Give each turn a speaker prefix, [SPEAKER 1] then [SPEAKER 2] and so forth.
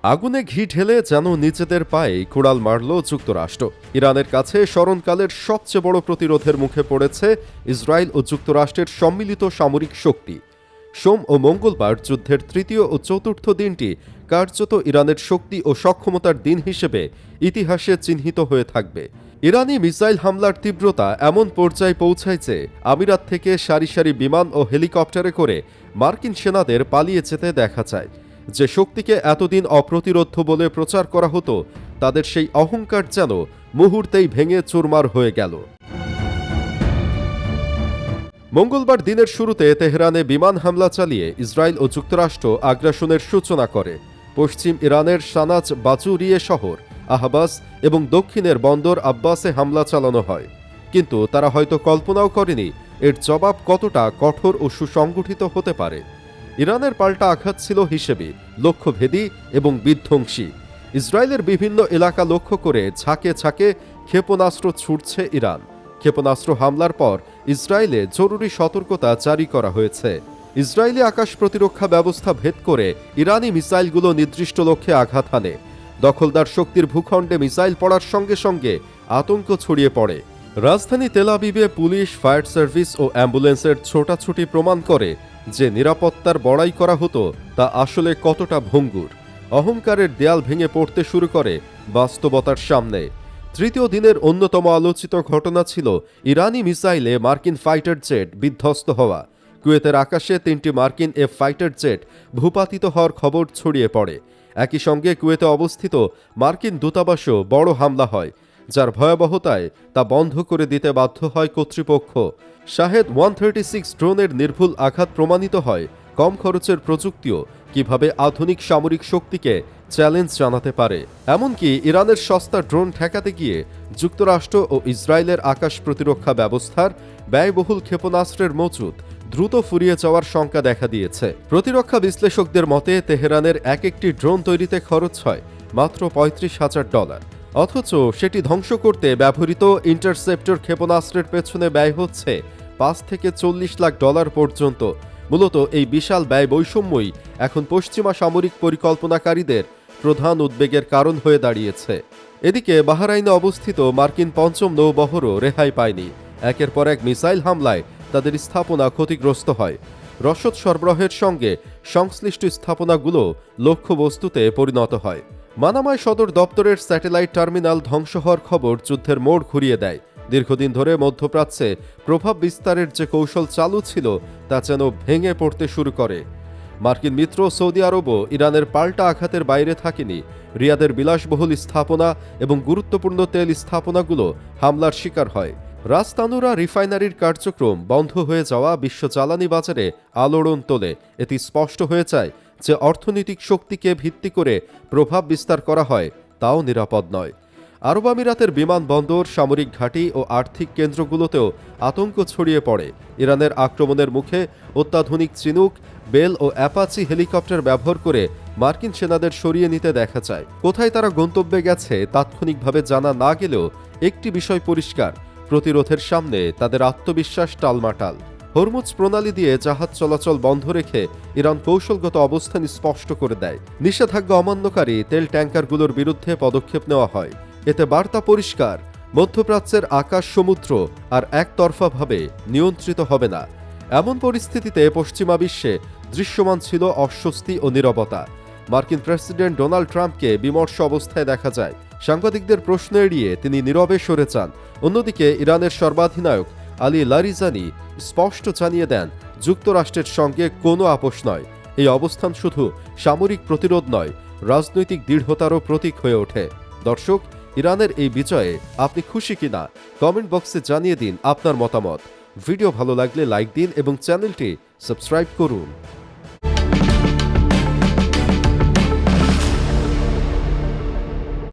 [SPEAKER 1] আগুনে ঘি ঢেলে যেন নিজেদের পায়ে কুড়াল মারল যুক্তরাষ্ট্র। ইরানের কাছে স্মরণকালের সবচেয়ে বড় প্রতিরোধের মুখে পড়েছে ইসরায়েল ও যুক্তরাষ্ট্রের সম্মিলিত সামরিক শক্তি। সোম ও মঙ্গলবার যুদ্ধের তৃতীয় ও চতুর্থ দিনটি কার্যত ইরানের শক্তি ও সক্ষমতার দিন হিসেবে ইতিহাসে চিহ্নিত হয়ে থাকবে। ইরানি মিসাইল হামলার তীব্রতা এমন পর্যায়ে পৌঁছায় যে আমিরাত থেকে সারি সারি বিমান ও হেলিকপ্টারে করে মার্কিন সেনাদের পালিয়ে যেতে দেখা যায়। যে শক্তিকে এতদিন অপ্রতিরোধ্য বলে প্রচার করা হতো, তাদের সেই অহংকার যেন মুহূর্তেই ভেঙে চুরমার হয়ে গেল। মঙ্গলবার দিনের শুরুতে তেহরানে বিমান হামলা চালিয়ে ইসরায়েল ও যুক্তরাষ্ট্র আগ্রাসনের সূচনা করে। পশ্চিম ইরানের সানাজ বাচুরিয়ে শহর, আহবাস এবং দক্ষিণের বন্দর আব্বাসে হামলা চালানো হয়। কিন্তু তারা হয়তো কল্পনাও করেনি এর জবাব কতটা কঠোর ও সুসংগঠিত হতে পারে। ইরানের পাল্টা আঘাত ছিল হিসেবে লক্ষ্যভেদী এবং বিধ্বংসী। ইসরায়েলের বিভিন্ন এলাকা লক্ষ্য করে ঝাঁকে ঝাঁকে ক্ষেপণাস্ত্র ছুটছে ইরান। ক্ষেপণাস্ত্র হামলার পর ইসরায়েলে জরুরি সতর্কতা জারি করা হয়েছে। ইসরায়েলি আকাশ প্রতিরক্ষা ব্যবস্থা ভেদ করে ইরানি মিসাইলগুলো নির্দিষ্ট লক্ষ্যে আঘাত হানে। দখলদার শক্তির ভূখণ্ডে মিসাইল পড়ার সঙ্গে সঙ্গে আতঙ্ক ছড়িয়ে পড়ে। রাজধানী তেল আবিবে পুলিশ, ফায়ার সার্ভিস ও অ্যাম্বুলেন্সের ছোটাছুটি প্রমাণ করে যে নিরাপত্তার বড়াই করা হতো তা আসলে কতটা ভঙ্গুর। অহংকারের দেয়াল ভেঙে পড়তে শুরু করে বাস্তবতার সামনে। তৃতীয় দিনের অন্যতম আলোচিত ঘটনা ছিল ইরানি মিসাইলে মার্কিন ফাইটার জেট বিধ্বস্ত হওয়া। কুয়েতের আকাশে 3টি মার্কিন এফ ফাইটার জেট ভূপাতিত হওয়ার খবর ছড়িয়ে পড়ে। একই সঙ্গে কুয়েতে অবস্থিত মার্কিন দূতাবাসেও বড় হামলা হয়, যার ভয়াবহতায় তা বন্ধ করে দিতে বাধ্য হয় কর্তৃপক্ষ। শাহেদ 136 ড্রোনের নির্ভুল আঘাত প্রমাণিত হয় কম খরচের প্রযুক্তিও কিভাবে আধুনিক সামরিক শক্তিকে চ্যালেঞ্জ জানাতে পারে। এমনকি ইরানের সস্তা ড্রোন ঠেকাতে গিয়ে যুক্তরাষ্ট্র ও ইসরায়েলের আকাশ প্রতিরক্ষা ব্যবস্থার ব্যয়বহুল ক্ষেপণাস্ত্রের মজুদ দ্রুত ফুরিয়ে যাওয়ার শঙ্কা দেখা দিয়েছে। প্রতিরক্ষা বিশ্লেষকদের মতে তেহরানের এক একটি ড্রোন তৈরিতে খরচ হয় মাত্র $35,000, অথচ সেটি ধ্বংস করতে ব্যবহৃত ইন্টারসেপ্টর ক্ষেপণাস্ত্রের পেছনে ব্যয় হচ্ছে $5 থেকে $40 লাখ পর্যন্ত। মূলত এই বিশাল ব্যয় বৈষম্যই এখন পশ্চিমা সামরিক পরিকল্পনাকারীদের প্রধান উদ্বেগের কারণ হয়ে দাঁড়িয়েছে। এদিকে বাহরাইনে অবস্থিত মার্কিন 5ম নৌবহরও রেহাই পায়নি। একের পর এক মিসাইল হামলায় তাদের স্থাপনা ক্ষতিগ্রস্ত হয়। রসদ সরবরাহের সঙ্গে সংশ্লিষ্ট স্থাপনাগুলো লক্ষ্যবস্তুতে পরিণত হয়। মানামায় সদর দপ্তরের স্যাটেলাইট টার্মিনাল ধ্বংস হওয়ার খবর যুদ্ধের মোড় ঘুরিয়ে দেয়। দীর্ঘদিন ধরে মধ্যপ্রাচ্যে প্রভাব বিস্তারের যে কৌশল চালু ছিল তা যেন ভেঙে পড়তে শুরু করে। মার্কিন মিত্র সৌদি আরবও ইরানের পাল্টা আঘাতের বাইরে থাকেনি। রিয়াদের বিলাসবহুল স্থাপনা এবং গুরুত্বপূর্ণ তেল স্থাপনাগুলো হামলার শিকার হয়। রাজতানুরা রিফাইনারির কার্যক্রম বন্ধ হয়ে যাওয়া বিশ্ব জ্বালানি বাজারে আলোড়ন তোলে। এতে স্পষ্ট হয়ে যায় যে অর্থনৈতিক শক্তিকে ভিত্তি করে প্রভাব বিস্তার করা হয় তাও নিরাপদ নয়। আরব আমিরাতের বিমানবন্দর, সামরিক ঘাঁটি ও আর্থিক কেন্দ্রগুলোতেও আতঙ্ক ছড়িয়ে পড়ে। ইরানের আক্রমণের মুখে অত্যাধুনিক চিনুক, বেল ও অ্যাপাচি হেলিকপ্টার ব্যবহার করে মার্কিন সেনাদের সরিয়ে নিতে দেখা যায়। কোথায় তারা গন্তব্যে গেছে তাৎক্ষণিকভাবে জানা না গেলেও একটি বিষয় পরিষ্কার, প্রতিরোধের সামনে তাদের আত্মবিশ্বাস টালমাটাল। হরমুজ প্রণালী দিয়ে জাহাজ চলাচল বন্ধ রেখে ইরান কৌশলগত অবস্থান স্পষ্ট করে দেয়। নিষেধাজ্ঞা অমান্যকারী তেল ট্যাঙ্কারগুলোর বিরুদ্ধে পদক্ষেপ নেওয়া হয়। এতে বার্তা পরিষ্কার, মধ্যপ্রাচ্যের আকাশ সমুদ্র আর একতরফাভাবে নিয়ন্ত্রিত হবে না। এমন পরিস্থিতিতে পশ্চিমা বিশ্বে দৃশ্যমান ছিল অস্বস্তি ও নীরবতা। মার্কিন প্রেসিডেন্ট ডোনাল্ড ট্রাম্পকে বিমর্ষ অবস্থায় দেখা যায়। সাংবাদিকদের প্রশ্ন এড়িয়ে তিনি নীরবে সরে যান। অন্যদিকে ইরানের সর্বাধিনায়ক আলী লারিজানি স্পষ্ট জানিয়ে দেন, যুক্তরাষ্ট্রের সঙ্গে কোনো আপোষ নয়। এই অবস্থান শুধু সামরিক প্রতিরোধ নয়, রাজনৈতিক দৃঢ়তারও প্রতীক হয়ে ওঠে। দর্শক, ইরানের এই বিজয়ে আপনি খুশি কিনা কমেন্ট বক্সে জানিয়ে দিন আপনার মতামত। ভিডিও ভালো লাগলে লাইক দিন এবং চ্যানেলটি সাবস্ক্রাইব করুন।